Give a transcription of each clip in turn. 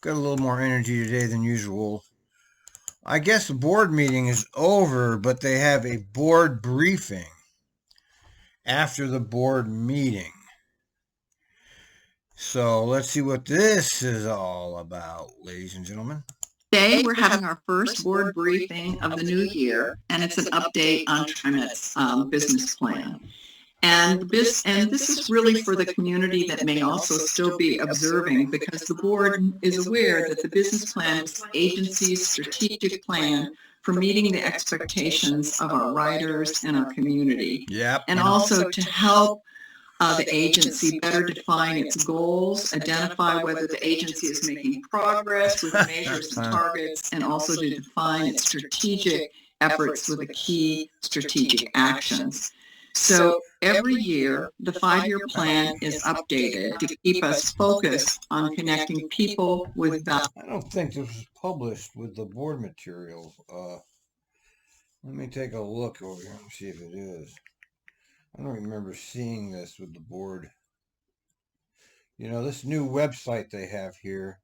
got a little more energy today than usual. I guess the board meeting is over, but they have a board briefing after the board meeting. So let's see what this is all about, ladies and gentlemen. Today we're having our first board briefing of the new year, and it's an update on TRIMET's business plan. And this is really for the community that may also still be observing, because the board is aware that the business plan is the agency's strategic plan for meeting the expectations of our riders and our community. Yep. And also to help the agency better define its goals, identify whether the agency is making progress with measures and targets, and also to define its strategic efforts with the key strategic actions. So every year, the 5-year plan is updated to keep us focused on connecting people with value. I don't think this was published with the board materials. Let me take a look over here and see if it is. I don't remember seeing this with the board. You know, this new website they have here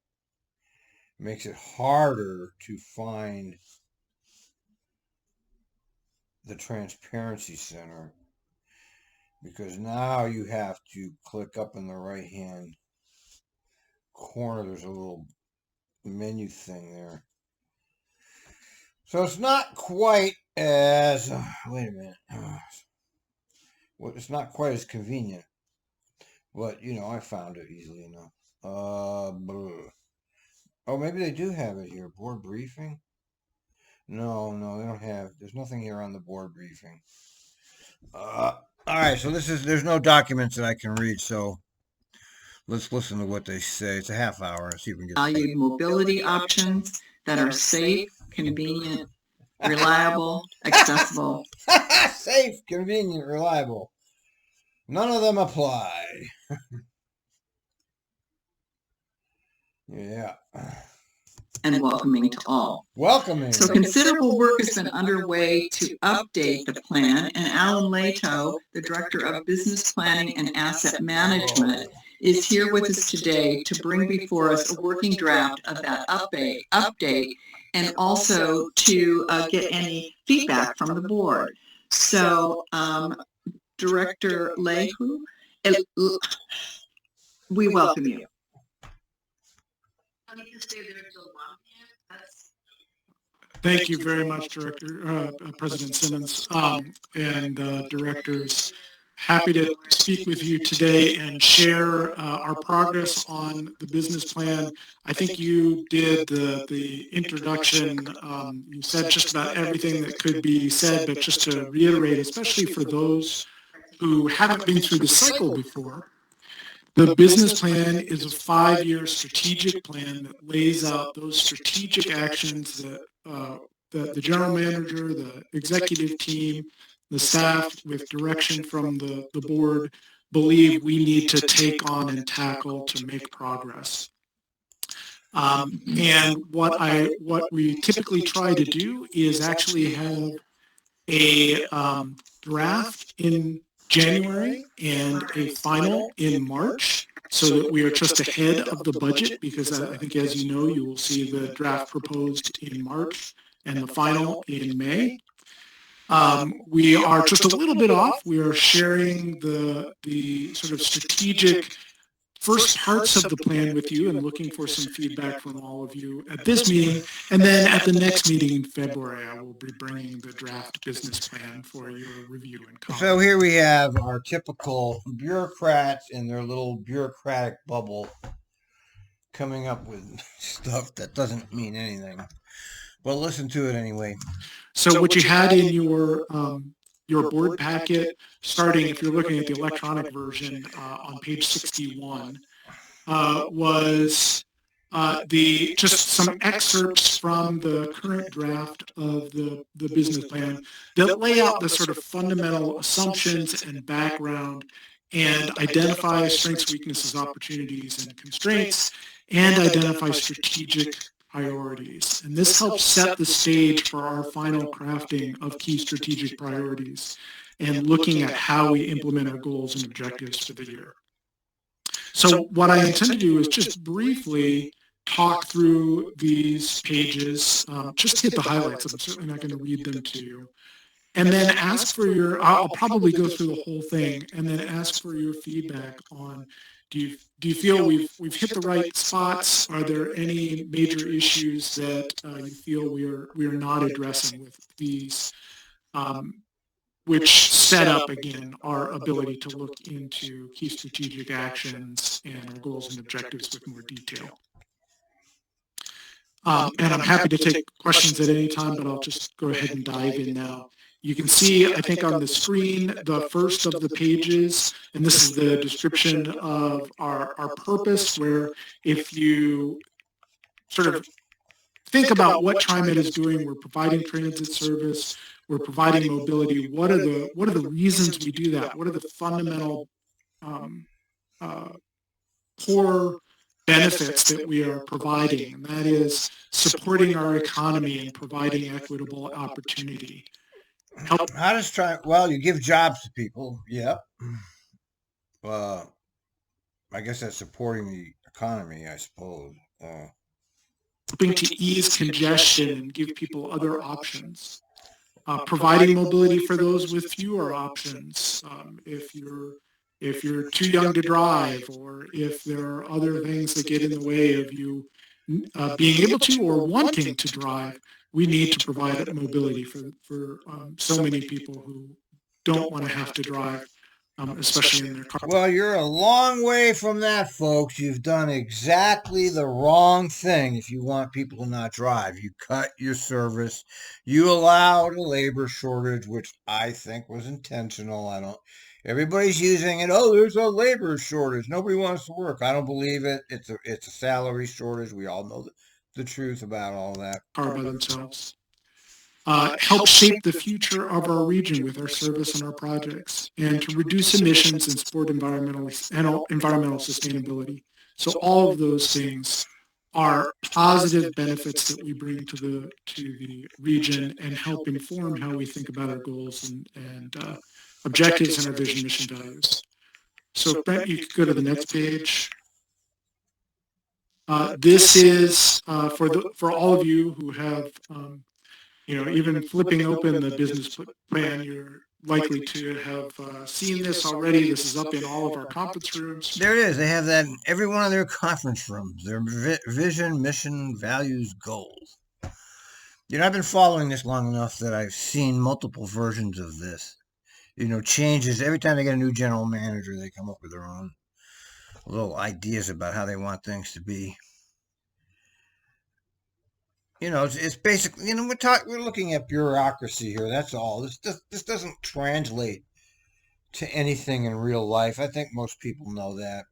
makes it harder to find the Transparency Center, because now you have to click up in the right hand corner. There's a little menu thing there. So it's not quite as, wait a minute. Well, it's not quite as convenient, but you know, I found it easily enough. Oh, maybe they do have it here. Board briefing? No, they don't have. There's nothing here on the board briefing. All right, so there's no documents that I can read, so let's listen to what they say. It's a half hour. Let's see if we can get valued mobility options that are safe, convenient, reliable, accessible. Safe, convenient, reliable. None of them apply. Yeah. And welcoming to all. Welcoming. So considerable work has been underway to update the plan, and Alan Lato, the Director of Business Planning and Asset Management, is here with us today to bring before us a working draft of that update, and also to get any feedback from the board. So, Director Lehu, we welcome you. Thank you very much, President Simmons, and directors. Happy to speak with you today and share our progress on the business plan. I think you did the introduction. You said just about everything that could be said, but just to reiterate, especially for those who haven't been through the cycle before, the business plan is a 5-year strategic plan that lays out those strategic actions that the general manager, the executive team, the staff, with direction from the board, believe we need to take on and tackle to make progress. And what we typically try to do is actually have a draft in January and a final in March, so that we are just ahead of the budget, because I think, as you know, you will see the draft proposed in March and the final in May. We are just a little bit off. We are sharing the sort of strategic first parts of the plan with you and looking for some feedback from all of you at this meeting. And then at the next meeting in February, I will be bringing the draft business plan for your review and comment. So here we have our typical bureaucrats in their little bureaucratic bubble coming up with stuff that doesn't mean anything. Well, listen to it anyway. So what you had in your board packet, starting, if you're looking at the electronic version on page 61, was just some excerpts from the current draft of the business plan that lay out the sort of fundamental assumptions and background, and identify strengths, weaknesses, opportunities, and constraints, and identify strategic priorities. And this helps set the stage for our final crafting of key strategic priorities and looking at how we implement our goals and objectives for the year. So what I intend to do is just briefly talk through these pages, just hit the highlights. I'm certainly not going to read them to you. And then ask for I'll probably go through the whole thing and then ask for your feedback on, do you feel we've hit the right spots? Are there any major issues that you feel we are not addressing with these, which set up, again, our ability to look into key strategic actions and our goals and objectives with more detail. And I'm happy to take questions at any time, but I'll just go ahead and dive in now. You can see, I think on the screen, the first of the pages, and this is the description of our purpose, where if you sort of think about what TRIMET is doing, we're providing transit service, we're providing mobility. What are the reasons we do that? What are the fundamental core benefits that we are providing? And that is supporting our economy and providing equitable opportunity. How does well, you give jobs to people. Yep. I guess that's supporting the economy, I suppose. Helping to ease congestion and give people other options. Providing mobility for those with fewer options. If you're too young to drive, or if there are other things that get in the way of you being able to or wanting to drive, we need to provide mobility for so many people who don't want to have to drive, especially in their car. Well, you're a long way from that, folks. You've done exactly the wrong thing if you want people to not drive. You cut your service. You allowed a labor shortage, which I think was intentional. Everybody's using it. Oh, there's a labor shortage. Nobody wants to work. I don't believe it. It's a salary shortage. We all know the truth about all that. Car by themselves. Help shape the future of our region with our service and our projects, and to reduce emissions and support environmental sustainability. So all of those things are positive benefits that we bring to the region and help inform how we think about our goals and objectives and our vision, mission, values. So Brent, you could go to the next page. This is for all of you who have even flipping open the business plan, you're likely to have seen this already. This is up in all of our conference rooms. There it is. They have that in every one of their conference rooms, their vision, mission, values, goals. I've been following this long enough that I've seen multiple versions of this. Changes. Every time they get a new general manager, they come up with their own little ideas about how they want things to be. It's basically, we're looking at bureaucracy here. That's all. This doesn't translate to anything in real life. I think most people know that.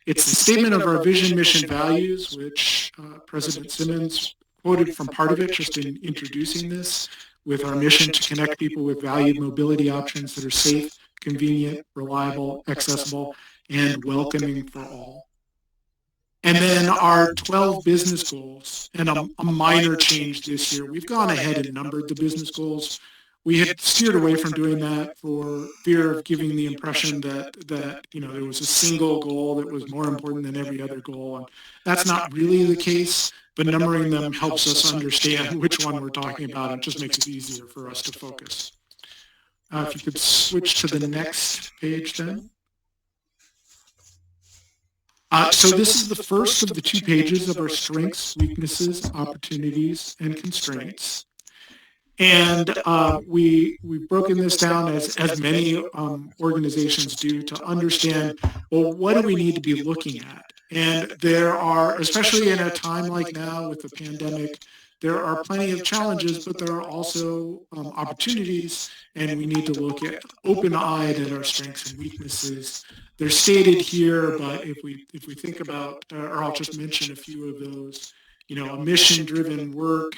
It's the statement of our vision, mission, values, which President Simmons quoted from part of it just in introducing this, with our mission to connect people with valued mobility options that are safe, convenient, reliable, accessible, and welcoming for all. And then our 12 business goals, and a minor change this year. We've gone ahead and numbered the business goals. We had steered away from doing that for fear of giving the impression that there was a single goal that was more important than every other goal. And that's not really the case, but numbering them helps us understand which one we're talking about, and just makes it easier for us to focus. If you could switch to the next page then. So this is the first of the 2 pages of our strengths, weaknesses, opportunities, and constraints. And we've broken this down, as many organizations do, to understand, well, what do we need to be looking at? And there are, especially in a time like now with the pandemic, there are plenty of challenges, but there are also opportunities, and we need to look at open-eyed at our strengths and weaknesses. They're stated here, but if we think about, or I'll just mention a few of those, a mission-driven work,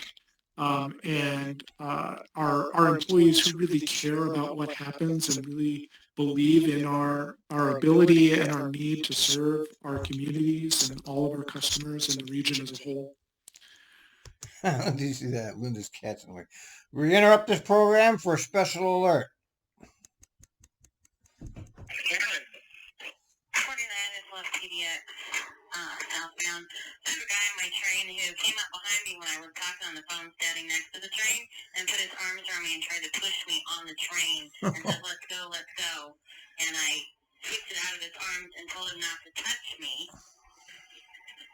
and our employees who really care about what happens and really believe in our ability and our need to serve our communities and all of our customers and the region as a whole. Do you see that? Linda's cat's away. We interrupt this program for a special alert. 49 is 1 PDX. southbound. I have a guy on my train who came up behind me when I was talking on the phone standing next to the train and put his arms around me and tried to push me on the train and said, let's go, let's go. And I kicked it out of his arms and told him not to touch me.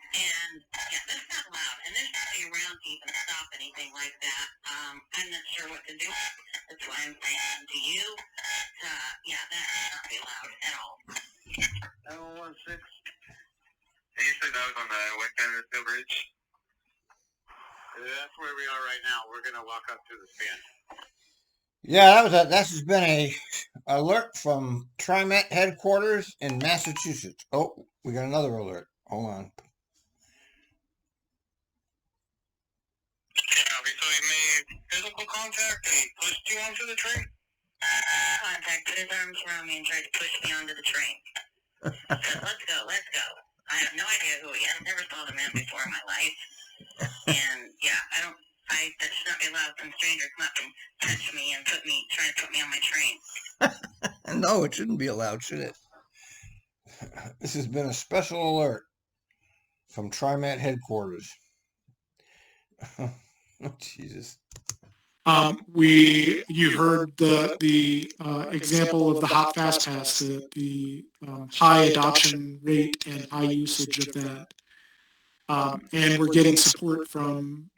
And, yeah, that's not allowed. And there's nobody around to even stop anything like that. I'm not sure what to do. That's why I'm saying to you, yeah, that should not be allowed at all. 916. And you said that was on the West Anderson Bridge? That's where we are right now. We're going to walk up to the stand. Yeah, that's just been a alert from TRIMET headquarters in Massachusetts. Oh, we got another alert. Hold on. Copy. So he made physical contact and he pushed you onto the train? Contact, put his arms around me and tried to push me onto the train. Said, let's go, let's go. I have no idea who he is. I've never saw the man before in my life. And yeah, that should not be allowed. Some stranger come up and touch me and try to put me on my train. No, it shouldn't be allowed, should it? This has been a special alert from TRIMET headquarters. Oh, Jesus. You heard the example of the hot fast pass, the high adoption rate and high usage of that. And we're getting support from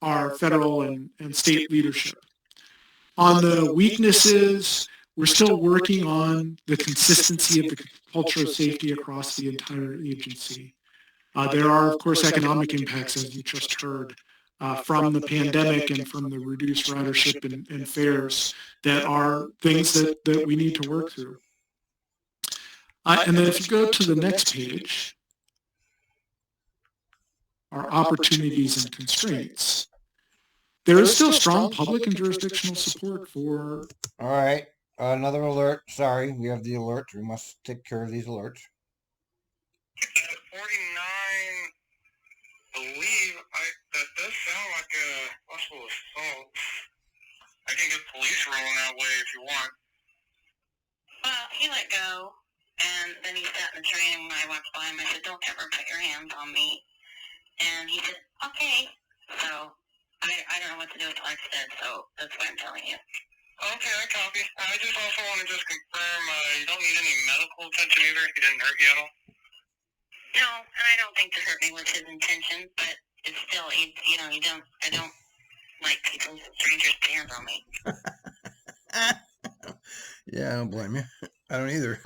our federal and state leadership. On the weaknesses, we're still working on the consistency of the culture of safety across the entire agency. There are, of course, economic impacts, as you just heard, from the pandemic and from the reduced ridership and fares that are things that we need to work through. And then if you go to the next page, our opportunities and constraints, there is still strong public and jurisdictional support for... All right, another alert. Sorry, we have the alerts. We must take care of these alerts. 49, believe, that does sound like a possible assault. I can get police rolling that way if you want. Well, he let go, and then he sat in the train, and when I walked by him, I said, don't ever put your hands on me. And he said, okay. So, I don't know what to do with what I said, so that's why I'm telling you. Okay, I copy. I just also want to just confirm, you don't need any medical attention either? He didn't hurt you at all? No, and I don't think to hurt me was his intention, but it's still, I don't like people, strangers' hands on me. Yeah, I don't blame you. I don't either.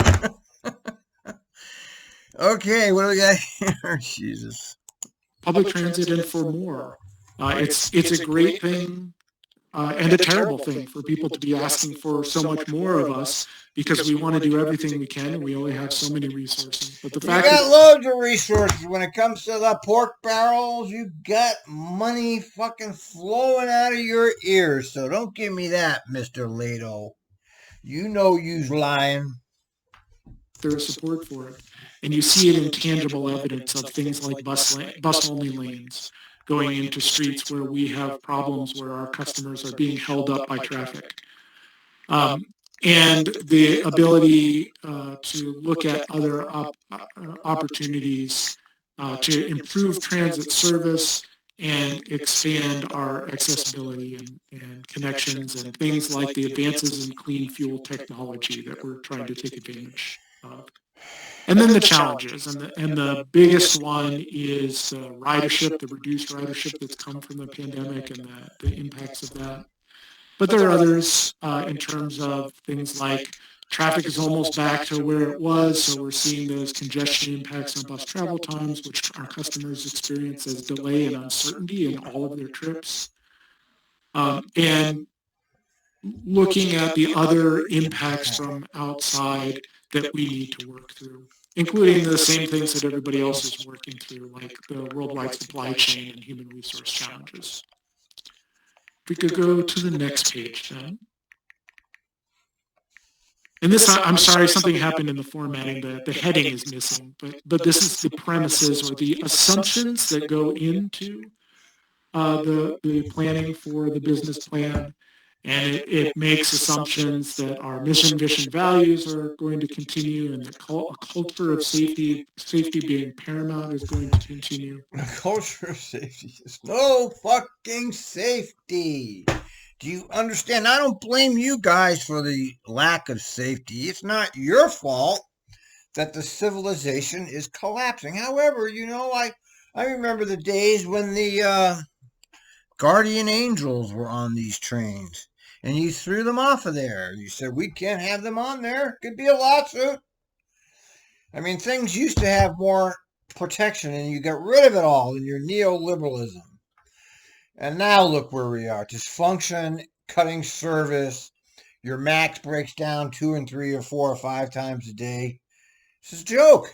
Okay, what do we got here? Jesus. Public transit and for more. It's a great thing and a terrible thing for people to be asking for so much more of us because we want to do everything we can and we only have so many resources. But the fact got loads of resources when it comes to the pork barrels. You got money fucking flowing out of your ears. So don't give me that, Mr. Leto. You know you's lying. There's support for it. And you see it in tangible evidence of things like bus-only lanes going into streets where we have problems where our customers are being held up by traffic. And the ability to look at other opportunities to improve transit service and expand our accessibility and connections and things like the advances in clean fuel technology that we're trying to take advantage of. And then the challenges, and the biggest one is the ridership, the reduced ridership that's come from the pandemic and the impacts of that. But there are others in terms of things like traffic is almost back to where it was, so we're seeing those congestion impacts on bus travel times, which our customers experience as delay and uncertainty in all of their trips. And looking at the other impacts from outside that we need to work through, including the same things that everybody else is working through, like the worldwide supply chain and human resource challenges. If we could go to the next page then. And this, I'm sorry, something happened in the formatting. The heading is missing, but this is the premises or the assumptions that go into the planning for the business plan And it makes assumptions that our mission, vision, values are going to continue, and a culture of safety being paramount is going to continue. A culture of safety. There's no fucking safety. Do you understand? I don't blame you guys for the lack of safety. It's not your fault that the civilization is collapsing. However, I remember the days when the guardian angels were on these trains, and you threw them off of there. You said, we can't have them on there. Could be a lawsuit. I mean, things used to have more protection, and you got rid of it all in your neoliberalism. And now look where we are. Dysfunction, cutting service. Your max breaks down 2 and 3 or 4 or 5 times a day. This is a joke.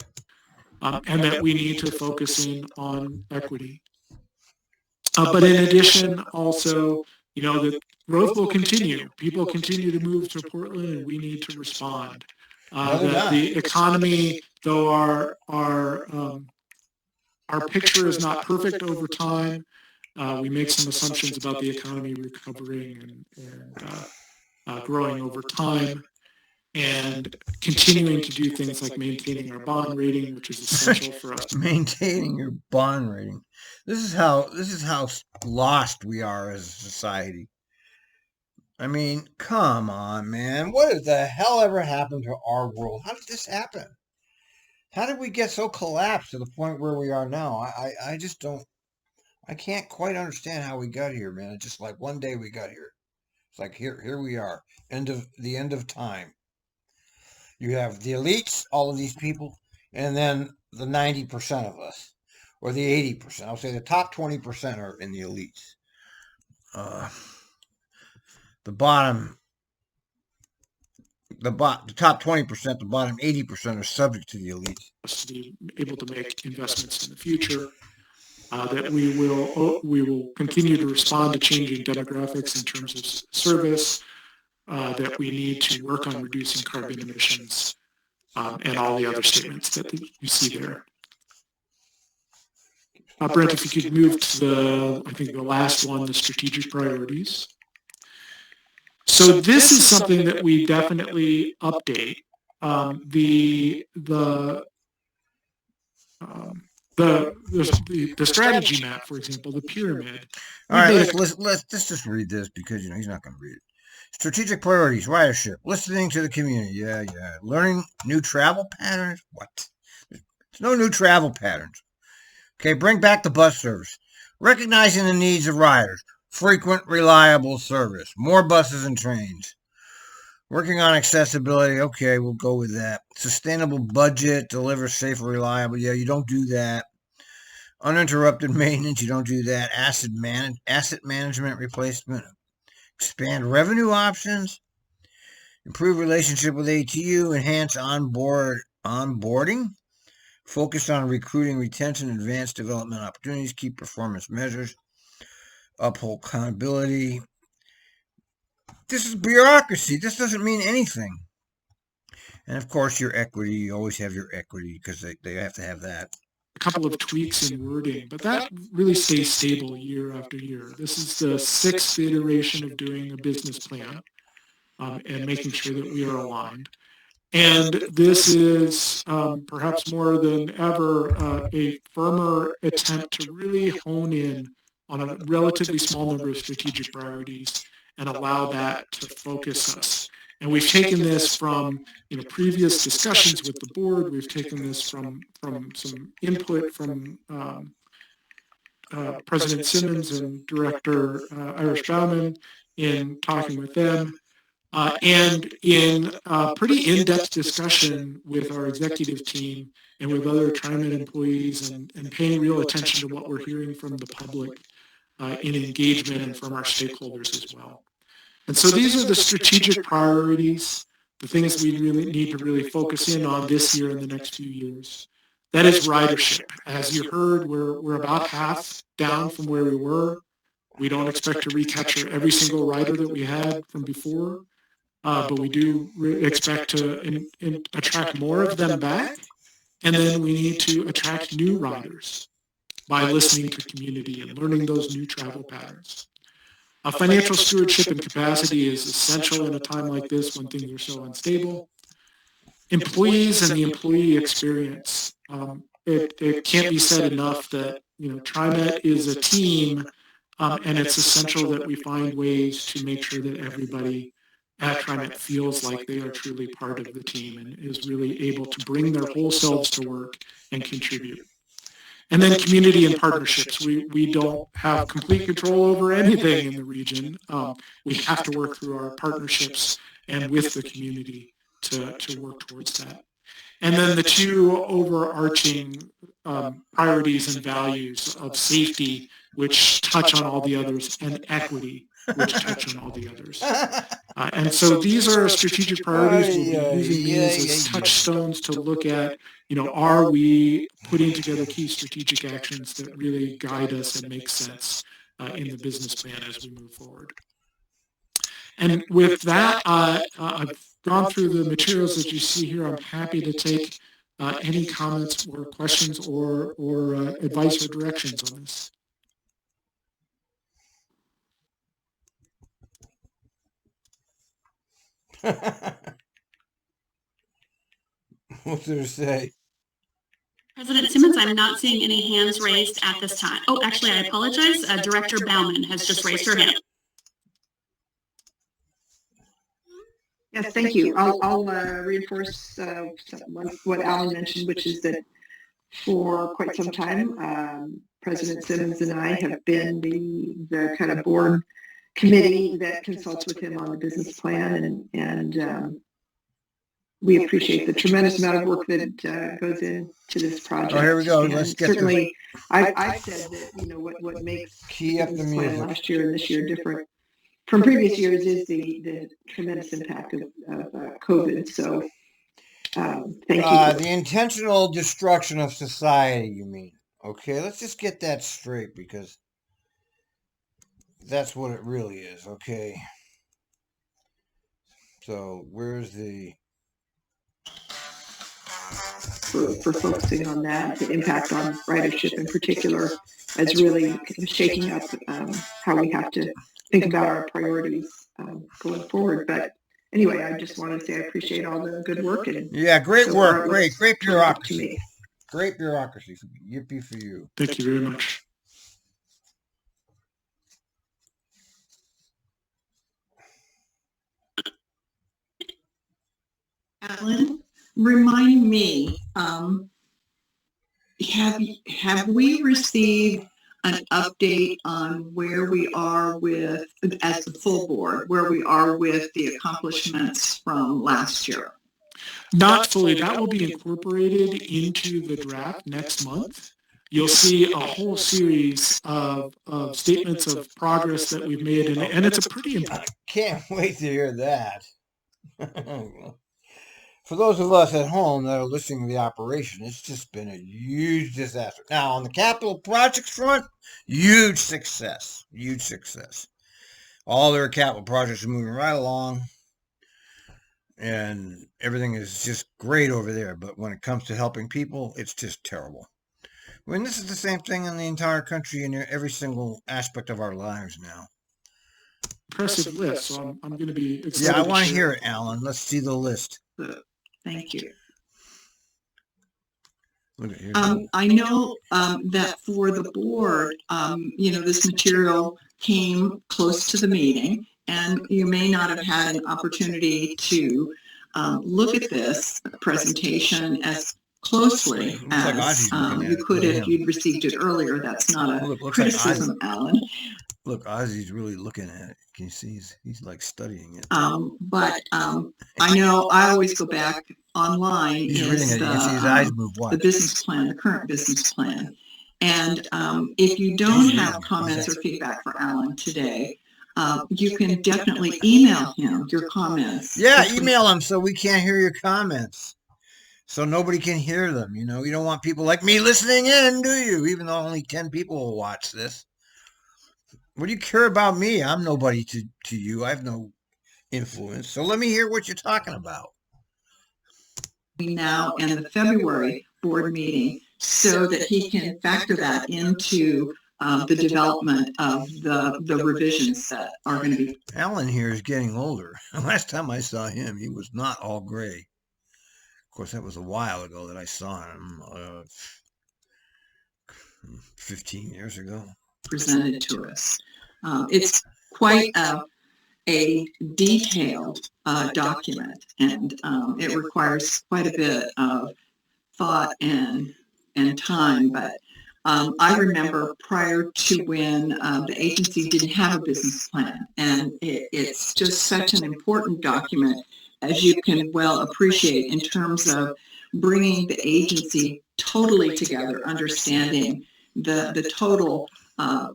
And that we need to focus in on equity. But in addition, also, the growth will continue. People continue to move to Portland, and we need to respond. That the economy, though our picture is not perfect over time, we make some assumptions about the economy recovering and growing over time, and continuing to do things like maintaining our bond rating, which is essential for us. Maintaining your bond rating. This is how lost we are as a society. I mean, come on, man. What the hell ever happened to our world? How did this happen? How did we get so collapsed to the point where we are now? I just don't. I can't quite understand how we got here, man. It's just like one day we got here. It's like here we are. End of time. You have the elites, all of these people, and then the 90% of us, or the 80%. I'll say the top 20% are in the elites. The top 20%, the bottom 80% are subject to the elites. To be able to make investments in the future, that we will continue to respond to changing demographics in terms of service, that we need to work on reducing carbon emissions, and all the other statements that you see there. Brent, if you could move to the last one, the strategic priorities. So this is something that we definitely update. The strategy map, for example, the pyramid. All right, let's just read this because he's not going to read it. Strategic priorities, ridership, listening to the community. Yeah. Learning new travel patterns. What? There's no new travel patterns. Okay, bring back the bus service. Recognizing the needs of riders. Frequent, reliable service. More buses and trains. Working on accessibility. Okay, we'll go with that. Sustainable budget. Deliver safe and reliable. Yeah, you don't do that. Uninterrupted maintenance. You don't do that. Asset management replacement. Expand revenue options. Improve relationship with ATU. Enhance onboarding. Focus on recruiting, retention, advanced development opportunities. Key performance measures. Uphold accountability. This is bureaucracy. This doesn't mean anything. And of course, your equity. You always have your equity because they have to have that. A couple of tweaks in wording, but that really stays stable year after year. This is the 6th iteration of doing a business plan, and making sure that we are aligned. And this is perhaps more than ever a firmer attempt to really hone in on a relatively small number of strategic priorities and allow that to focus us. And we've taken this from previous discussions with the board. We've taken this from some input from President Simmons and Director Irish Bauman in talking with them, and in pretty in-depth discussion with our executive team and with other TRIMET employees, and paying real attention to what we're hearing from the public in engagement and from our stakeholders as well. And so these are the strategic priorities, the things we really need to really focus in on this year and the next few years. That is ridership. As you heard, we're about half down from where we were. We don't expect to recapture every single rider that we had from before, but we do expect to attract more of them back. And then we need to attract new riders by listening to community and learning those new travel patterns. Financial stewardship and capacity is essential in a time like this when things are so unstable. Employees and the employee experience. It can't be said enough that, TriMet is a team, and it's essential that we find ways to make sure that everybody at TriMet feels like they are truly part of the team and is really able to bring their whole selves to work and contribute. And then community and partnerships. We don't have complete control over anything in the region. We have to work through our partnerships and with the community to work towards that. And then the two overarching priorities and values of safety, which touch on all the others, and equity, which touch on all the others. And so these are strategic priorities. We'll be using these as touchstones to look at, are we putting together key strategic actions that really guide us and make sense in the business plan as we move forward. And with that, I've gone through the materials that you see here. I'm happy to take any comments or questions or advice or directions on this. What's there to say? President Simmons, I'm not seeing any hands raised at this time. Oh, actually, I apologize. Director Bauman has just raised her hand. Yes, thank you. I'll reinforce what Alan mentioned, which is that for quite some time, President Simmons and I have been the kind of board committee that consults with him on the business plan, and we appreciate the tremendous amount of work that goes into this project. Oh, here we go. And let's get certainly, I said that what makes key up the music last year and this year different from previous years is the tremendous impact of COVID. So thank you. The intentional destruction of society, you mean? Okay, let's just get that straight, because that's what it really is, okay? So where's the... For focusing on that, the impact on ridership in particular, as really shaking up how we have to think about our priorities going forward. But anyway, I just wanted to say I appreciate all the good work. And yeah, great work. Great bureaucracy. Me. Great bureaucracy. Yippee for you. Thank you very much. Alan, remind me, have we received an update on where we are with, as the full board, where we are with the accomplishments from last year? Not fully. That will be incorporated into the draft next month. You'll see a whole series of statements of progress that we've made, and it's a pretty important. Can't wait to hear that. For those of us at home that are listening to the operation, it's just been a huge disaster. Now, on the capital projects front, huge success. Huge success. All their capital projects are moving right along, and everything is just great over there. But when it comes to helping people, it's just terrible. I mean, this is the same thing in the entire country in every single aspect of our lives now. Impressive list, so I'm going to be excited. Yeah, I want to hear it, Alan. Let's see the list. Thank you. Look at here. I know that for the board, this material came close to the meeting, and you may not have had an opportunity to look at this presentation as closely as you could if you'd received it earlier. That's not a criticism, Alan. Look, Ozzy's really looking at it. Can you see? He's like studying it. But I know I always go back online. He's reading it. You can see his eyes move. The business plan, the current business plan. And if you don't have comments or feedback for Alan today, you can definitely email him your comments. Yeah, email him so we can't hear your comments. So nobody can hear them. You don't want people like me listening in, do you? Even though only 10 people will watch this. What do you care about me? I'm nobody to you. I have no influence. So let me hear what you're talking about. Now and the February board meeting so that he can factor that into the development of the revisions that are going to be. Alan here is getting older. Last time I saw him, he was not all gray. Of course, that was a while ago that I saw him, 15 years ago. Presented to us. It's quite a detailed document, and it requires quite a bit of thought and time. But I remember prior to when the agency didn't have a business plan, and it's just such an important document, as you can well appreciate, in terms of bringing the agency totally together, understanding the total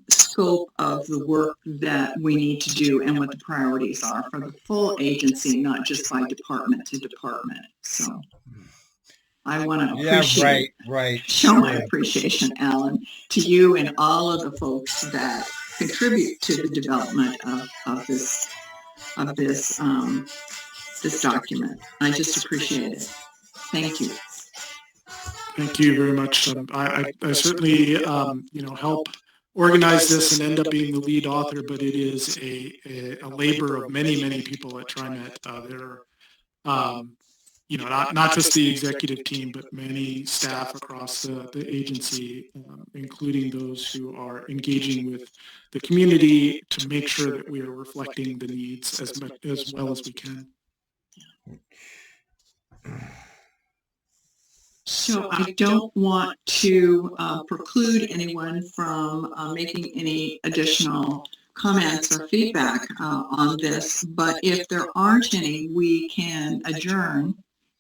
scope of the work that we need to do and what the priorities are for the full agency, not just by department to department. So I want to appreciate, show my appreciation, Alan, to you and all of the folks that contribute to the development of this document. I just appreciate it. Thank you. Thank you very much. I certainly, help organize this and end up being the lead author, but it is a labor of many people at TRIMET. There are, not just the executive team, but many staff across the agency, including those who are engaging with the community to make sure that we are reflecting the needs as well as we can. So I don't want to preclude anyone from making any additional comments or feedback on this, but if there aren't any, we can adjourn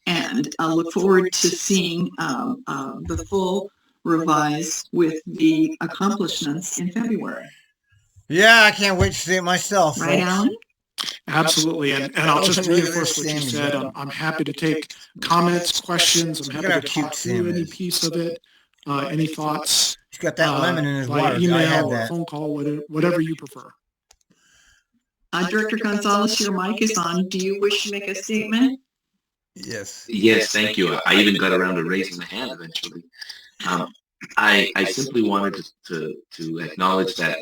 and look forward to seeing the full revise with the accomplishments in February. Yeah, I can't wait to see it myself. Right, folks. Alan? Absolutely, and I'll just reinforce what you said. I'm happy to take comments, questions. I'm happy to talk through any piece of it, any thoughts. He's got that lemon in his water. Email or phone call, whatever you prefer. Director Gonzalez, your mic is on. Do you wish to make a statement? Yes. Yes, thank you. I even got around to raising my hand eventually. I simply wanted to acknowledge that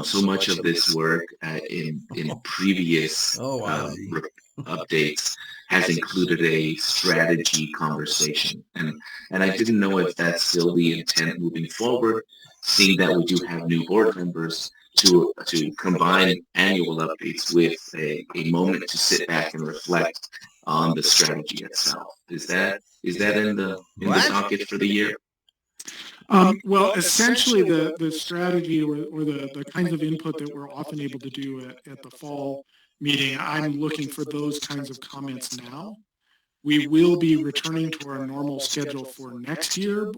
so much of this work in previous updates has included a strategy conversation, and I didn't know if that's still the intent moving forward, seeing that we do have new board members, to combine annual updates with a moment to sit back and reflect on the strategy itself. Is that in the docket for the year? Well, essentially the strategy or the kinds of input that we're often able to do at the fall meeting, I'm looking for those kinds of comments now. We will be returning to our normal schedule for next year,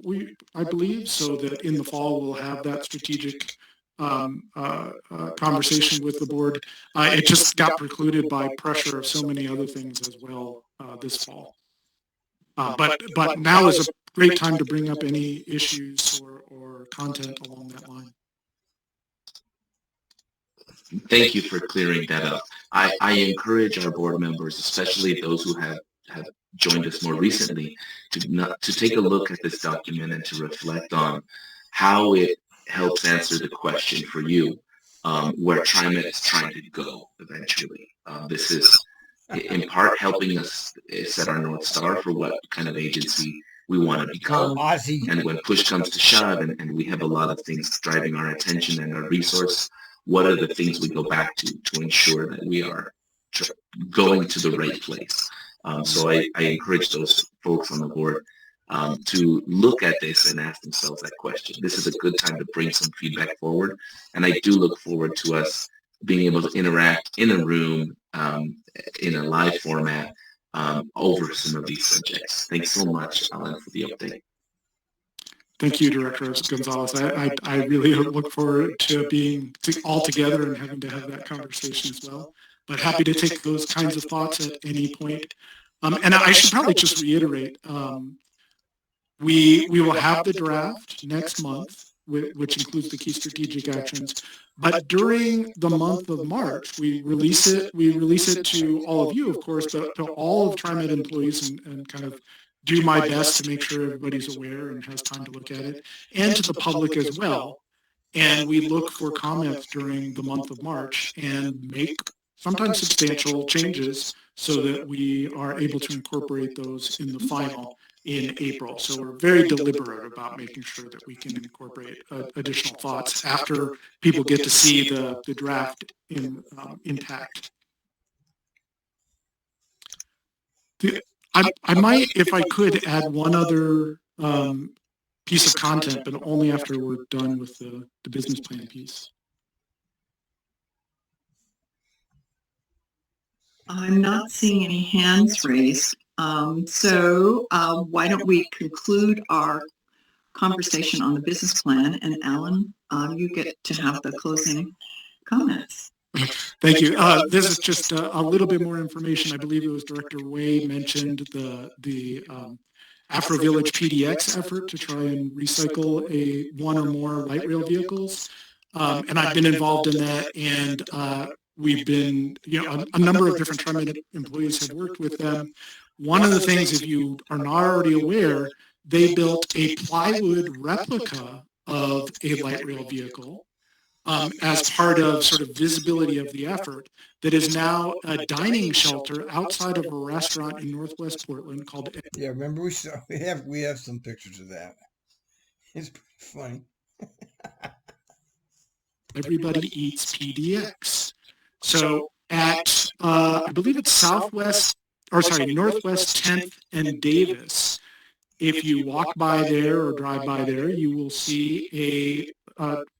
I believe, so that in the fall we'll have that strategic conversation with the board. It just got precluded by pressure of so many other things as well this fall. But now is a great time to bring up any issues or content along that line. Thank you for clearing that up. I encourage our board members, especially those who have joined us more recently, to take a look at this document and to reflect on how it helps answer the question for you, where TRIMET is trying to go eventually. This is in part helping us set our North Star for what kind of agency we want to become. And when push comes to shove and we have a lot of things driving our attention and our resource, what are the things we go back to ensure that we are going to the right place? So I encourage those folks on the board to look at this and ask themselves that question. This is a good time to bring some feedback forward. And I do look forward to us being able to interact in a room, in a live format, over some of these subjects. Thanks so much, Alan, for the update. Thank you, Director Gonzalez. I really look forward to being all together and having to have that conversation as well. But happy to take those kinds of thoughts at any point. And I should probably just reiterate, we will have the draft next month, which includes the key strategic actions. But during the month of March, we release it to all of you, of course, but to all of TRIMET employees and kind of do my best to make sure everybody's aware and has time to look at it, and to the public as well. And we look for comments during the month of March and make sometimes substantial changes so that we are able to incorporate those in the final in April. So we're very deliberate about making sure that we can incorporate additional thoughts after people get to see the draft intact. I might, if I could, add one other piece of content, but only after we're done with the business plan piece. I'm not seeing any hands raised. So why don't we conclude our conversation on the business plan, and Alan, you get to have the closing comments. Thank you. This is just a little bit more information. I believe it was Director Way mentioned the Afro Village PDX effort to try and recycle one or more light rail vehicles. And I've been involved in that, and we've been, a number of different TRIMET employees have worked with them. One of the things, if you are not already aware, they built a plywood replica of a light rail vehicle as part of sort of visibility of the effort that is now a dining shelter outside of a restaurant in Northwest Portland called. Yeah, remember we have some pictures of that. It's pretty funny. Everybody Eats PDX. So at I believe it's Northwest 10th and Davis. If you walk by there or drive by there, you will see a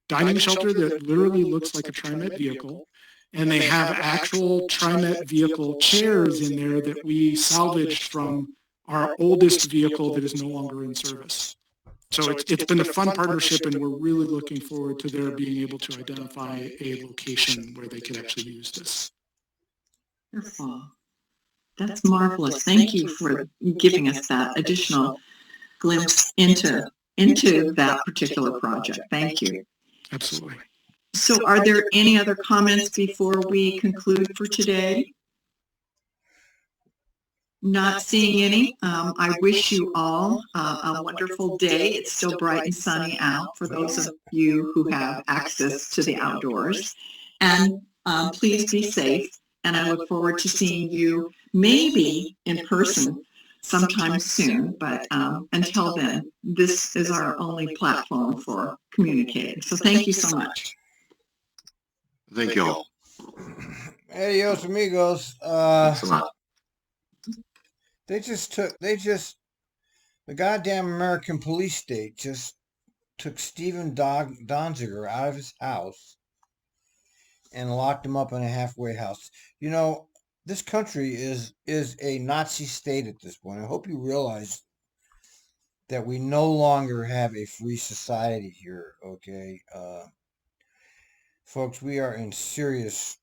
dining shelter that literally looks like a TRIMET vehicle, and they have actual TRIMET vehicle chairs in there that we salvaged from our oldest vehicle that is no longer in service. So it's been a fun partnership, and we're really looking forward to their being able to identify a location where they could actually use this. Wonderful. That's marvelous. Thank you for giving us that additional glimpse into that particular project. Thank you. Absolutely. So are there any other comments before we conclude for today? Not seeing any. I wish you all a wonderful day. It's still bright and sunny out for those of you who have access to the outdoors. And please be safe. And I look forward to seeing you maybe in person sometime soon. But until then, this is our only platform for communicating. So thank you so much. Thank you all. Adios, amigos. Thanks a lot. The goddamn American police state just took Stephen Donziger out of his house and locked him up in a halfway house. This country is a Nazi state at this point. I hope you realize that we no longer have a free society here, okay? Folks, we are in serious,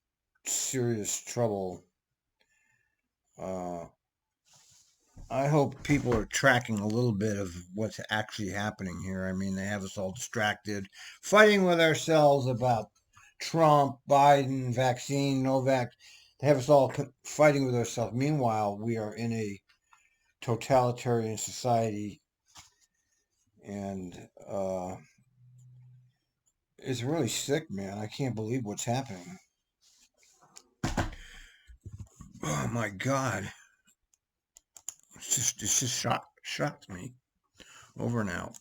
serious trouble. I hope people are tracking a little bit of what's actually happening here. I mean, they have us all distracted, fighting with ourselves about Trump, Biden, vaccine, no vaccine. They have us all fighting with ourselves. Meanwhile, we are in a totalitarian society, and it's really sick, man. I can't believe what's happening. Oh my God. It's just shocked me. Over and out.